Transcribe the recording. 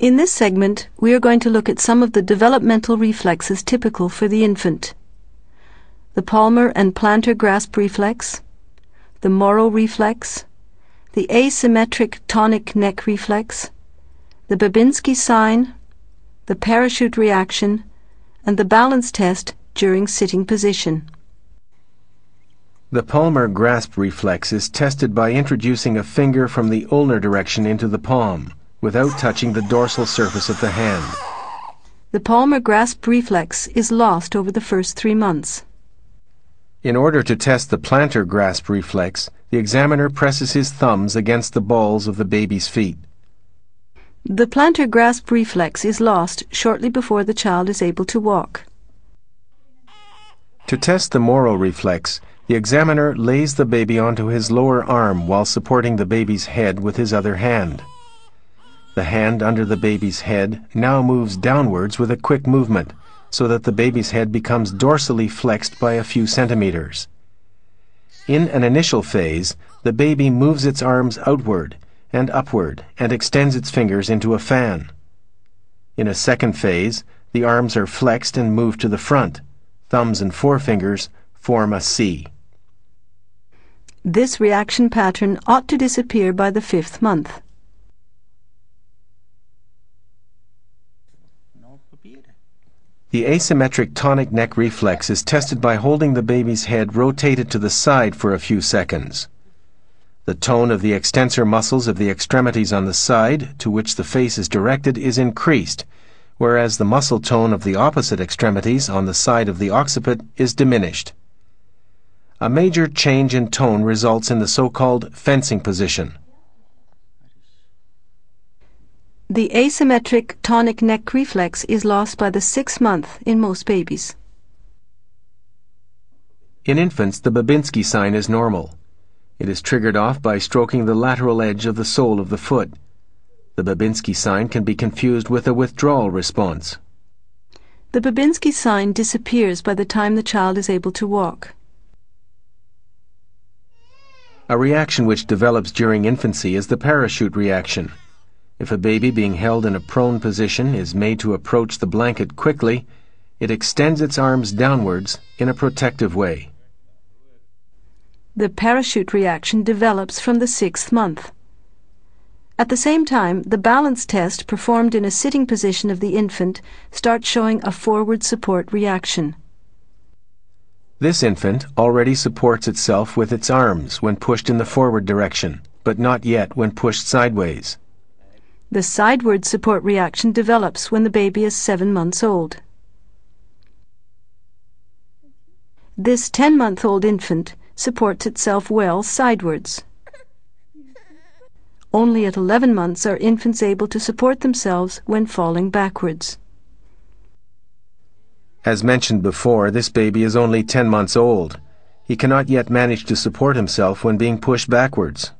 In this segment, we are going to look at some of the developmental reflexes typical for the infant. The palmar and plantar grasp reflex, the Moro reflex, the asymmetric tonic neck reflex, the Babinski sign, the parachute reaction, and the balance test during sitting position. The palmar grasp reflex is tested by introducing a finger from the ulnar direction into the palm, without touching the dorsal surface of the hand. The palmar grasp reflex is lost over the first 3 months. In order to test the plantar grasp reflex, the examiner presses his thumbs against the balls of the baby's feet. The plantar grasp reflex is lost shortly before the child is able to walk. To test the Moro reflex, the examiner lays the baby onto his lower arm while supporting the baby's head with his other hand. The hand under the baby's head now moves downwards with a quick movement, so that the baby's head becomes dorsally flexed by a few centimeters. In an initial phase, the baby moves its arms outward and upward and extends its fingers into a fan. In a second phase, the arms are flexed and moved to the front. Thumbs and forefingers form a C. This reaction pattern ought to disappear by the 5th month. The asymmetric tonic neck reflex is tested by holding the baby's head rotated to the side for a few seconds. The tone of the extensor muscles of the extremities on the side to which the face is directed is increased, whereas the muscle tone of the opposite extremities on the side of the occiput is diminished. A major change in tone results in the so-called fencing position. The asymmetric tonic neck reflex is lost by the 6th month in most babies. In infants, the Babinski sign is normal. It is triggered off by stroking the lateral edge of the sole of the foot. The Babinski sign can be confused with a withdrawal response. The Babinski sign disappears by the time the child is able to walk. A reaction which develops during infancy is the parachute reaction. If a baby being held in a prone position is made to approach the blanket quickly, it extends its arms downwards in a protective way. The parachute reaction develops from the 6th month. At the same time, the balance test performed in a sitting position of the infant starts showing a forward support reaction. This infant already supports itself with its arms when pushed in the forward direction, but not yet when pushed sideways. The sideward support reaction develops when the baby is 7 months old. This 10-month-old infant supports itself well sidewards. Only at 11 months are infants able to support themselves when falling backwards. As mentioned before, this baby is only 10 months old. He cannot yet manage to support himself when being pushed backwards.